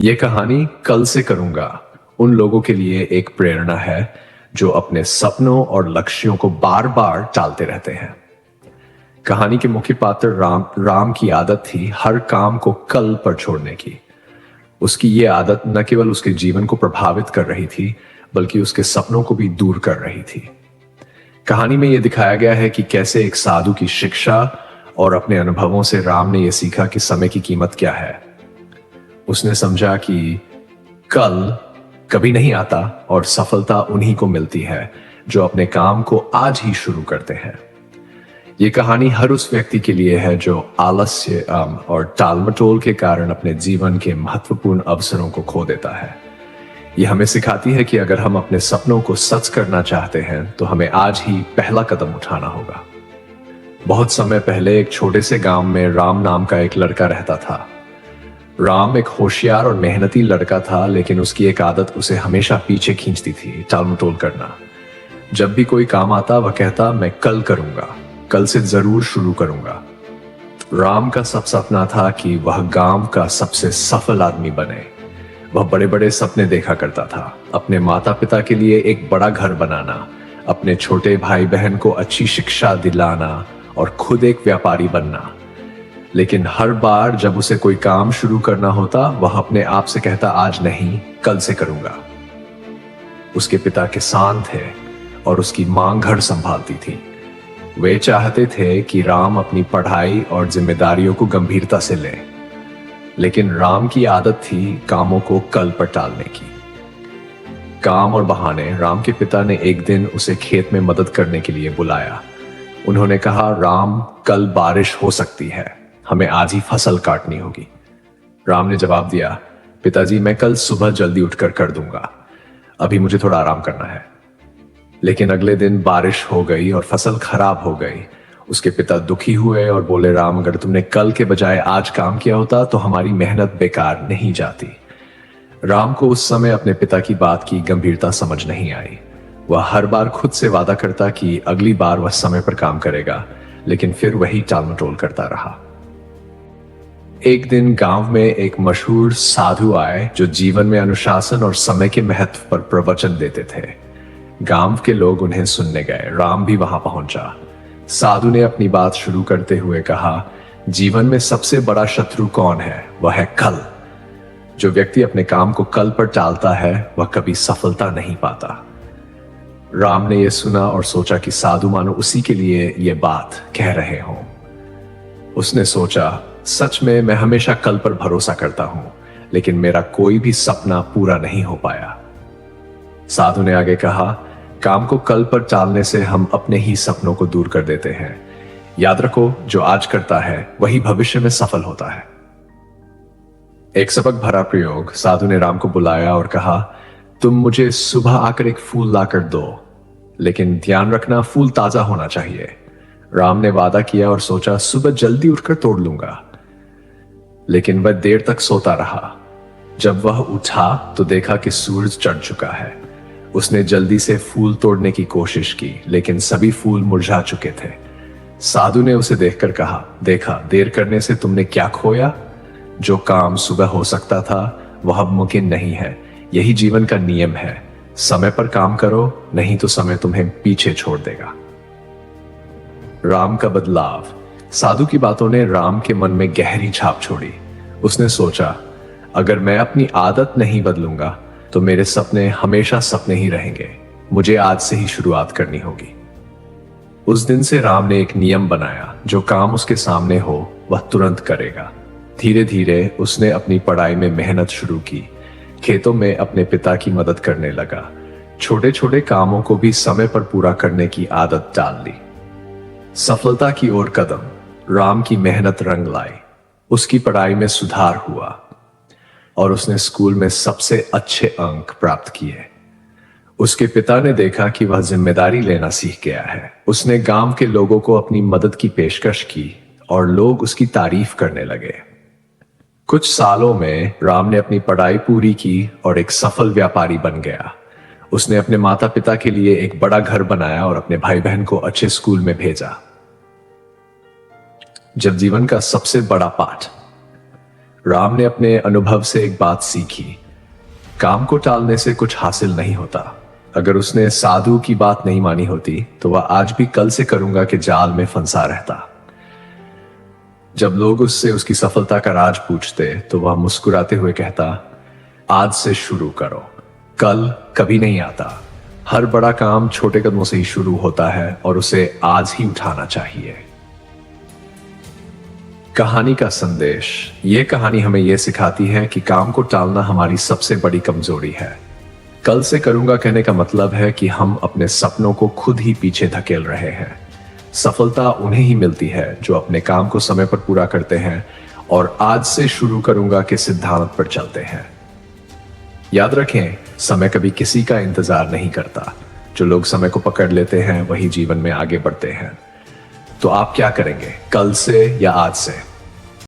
ये कहानी कल से करूंगा उन लोगों के लिए एक प्रेरणा है जो अपने सपनों और लक्ष्यों को बार बार टालते रहते हैं। कहानी के मुख्य पात्र राम की आदत थी हर काम को कल पर छोड़ने की। उसकी ये आदत न केवल उसके जीवन को प्रभावित कर रही थी बल्कि उसके सपनों को भी दूर कर रही थी। कहानी में यह दिखाया गया है कि कैसे एक साधु की शिक्षा और अपने अनुभवों से राम ने यह सीखा कि समय की कीमत क्या है। उसने समझा कि कल कभी नहीं आता और सफलता उन्हीं को मिलती है जो अपने काम को आज ही शुरू करते हैं। ये कहानी हर उस व्यक्ति के लिए है जो आलस्य और टालमटोल के कारण अपने जीवन के महत्वपूर्ण अवसरों को खो देता है। ये हमें सिखाती है कि अगर हम अपने सपनों को सच करना चाहते हैं तो हमें आज ही पहला कदम उठाना होगा। बहुत समय पहले एक छोटे से गांव में राम नाम का एक लड़का रहता था। राम एक होशियार और मेहनती लड़का था, लेकिन उसकी एक आदत उसे हमेशा पीछे खींचती थी, टालमटोल करना। जब भी कोई काम आता वह कहता, मैं कल करूंगा, कल से जरूर शुरू करूंगा। राम का सब सपना था कि वह गांव का सबसे सफल आदमी बने। वह बड़े बड़े सपने देखा करता था, अपने माता पिता के लिए एक बड़ा घर बनाना, अपने छोटे भाई बहन को अच्छी शिक्षा दिलाना और खुद एक व्यापारी बनना। लेकिन हर बार जब उसे कोई काम शुरू करना होता वह अपने आप से कहता, आज नहीं, कल से करूंगा। उसके पिता किसान थे और उसकी मां घर संभालती थी। वे चाहते थे कि राम अपनी पढ़ाई और जिम्मेदारियों को गंभीरता से ले, लेकिन राम की आदत थी कामों को कल पर टालने की। काम और बहाने। राम के पिता ने एक दिन उसे खेत में मदद करने के लिए बुलाया। उन्होंने कहा, राम, कल बारिश हो सकती है, हमें आज ही फसल काटनी होगी। राम ने जवाब दिया, पिताजी, मैं कल सुबह जल्दी उठकर कर दूंगा, अभी मुझे थोड़ा आराम करना है। लेकिन अगले दिन बारिश हो गई और फसल खराब हो गई। उसके पिता दुखी हुए और बोले, राम, अगर तुमने कल के बजाय आज काम किया होता तो हमारी मेहनत बेकार नहीं जाती। राम को उस समय अपने पिता की बात की गंभीरता समझ नहीं आई। वह हर बार खुद से वादा करता कि अगली बार वह समय पर काम करेगा, लेकिन फिर वही टालमटोल करता रहा। एक दिन गांव में एक मशहूर साधु आए जो जीवन में अनुशासन और समय के महत्व पर प्रवचन देते थे। गांव के लोग उन्हें सुनने गए। राम भी वहां पहुंचा। साधु ने अपनी बात शुरू करते हुए कहा, जीवन में सबसे बड़ा शत्रु कौन है? वह है कल। जो व्यक्ति अपने काम को कल पर टालता है वह कभी सफलता नहीं पाता। राम ने यह सुना और सोचा कि साधु मानो उसी के लिए यह बात कह रहे हों। उसने सोचा, सच में मैं हमेशा कल पर भरोसा करता हूं, लेकिन मेरा कोई भी सपना पूरा नहीं हो पाया। साधु ने आगे कहा, काम को कल पर टालने से हम अपने ही सपनों को दूर कर देते हैं। याद रखो, जो आज करता है वही भविष्य में सफल होता है। एक सबक भरा प्रयोग। साधु ने राम को बुलाया और कहा, तुम मुझे सुबह आकर एक फूल लाकर दो, लेकिन ध्यान रखना फूल ताजा होना चाहिए। राम ने वादा किया और सोचा, सुबह जल्दी उठकर तोड़ लूंगा। लेकिन वह देर तक सोता रहा। जब वह उठा तो देखा कि सूरज चढ़ चुका है। उसने जल्दी से फूल तोड़ने की कोशिश की, लेकिन सभी फूल मुरझा चुके थे। साधु ने उसे देखकर कहा, देखा, देर करने से तुमने क्या खोया? जो काम सुबह हो सकता था वह अब मुमकिन नहीं है। यही जीवन का नियम है, समय पर काम करो, नहीं तो समय तुम्हें पीछे छोड़ देगा। राम का बदलाव। साधु की बातों ने राम के मन में गहरी छाप छोड़ी। उसने सोचा, अगर मैं अपनी आदत नहीं बदलूंगा तो मेरे सपने हमेशा सपने ही रहेंगे। मुझे आज से ही शुरुआत करनी होगी। उस दिन से राम ने एक नियम बनाया, जो काम उसके सामने हो वह तुरंत करेगा। धीरे धीरे उसने अपनी पढ़ाई में मेहनत शुरू की, खेतों में अपने पिता की मदद करने लगा, छोटे छोटे कामों को भी समय पर पूरा करने की आदत डाल ली। सफलता की ओर कदम। राम की मेहनत रंग लाई। उसकी पढ़ाई में सुधार हुआ और उसने स्कूल में सबसे अच्छे अंक प्राप्त किए। उसके पिता ने देखा कि वह जिम्मेदारी लेना सीख गया है। उसने गांव के लोगों को अपनी मदद की पेशकश की और लोग उसकी तारीफ करने लगे। कुछ सालों में राम ने अपनी पढ़ाई पूरी की और एक सफल व्यापारी बन गया। उसने अपने माता पिता के लिए एक बड़ा घर बनाया और अपने भाई बहन को अच्छे स्कूल में भेजा। जब जीवन का सबसे बड़ा पाठ। राम ने अपने अनुभव से एक बात सीखी, काम को टालने से कुछ हासिल नहीं होता। अगर उसने साधु की बात नहीं मानी होती तो वह आज भी कल से करूंगा के जाल में फंसा रहता। जब लोग उससे उसकी सफलता का राज पूछते तो वह मुस्कुराते हुए कहता, आज से शुरू करो, कल कभी नहीं आता। हर बड़ा काम छोटे कदमों से ही शुरू होता है और उसे आज ही उठाना चाहिए। कहानी का संदेश, यह कहानी हमें यह सिखाती है कि काम को टालना हमारी सबसे बड़ी कमजोरी है। कल से करूंगा कहने का मतलब है कि हम अपने सपनों को खुद ही पीछे धकेल रहे हैं। सफलता उन्हें ही मिलती है जो अपने काम को समय पर पूरा करते हैं और आज से शुरू करूंगा के सिद्धांत पर चलते हैं। याद रखें, समय कभी किसी का इंतजार नहीं करता। जो लोग समय को पकड़ लेते हैं वही जीवन में आगे बढ़ते हैं। तो आप क्या करेंगे, कल से या आज से?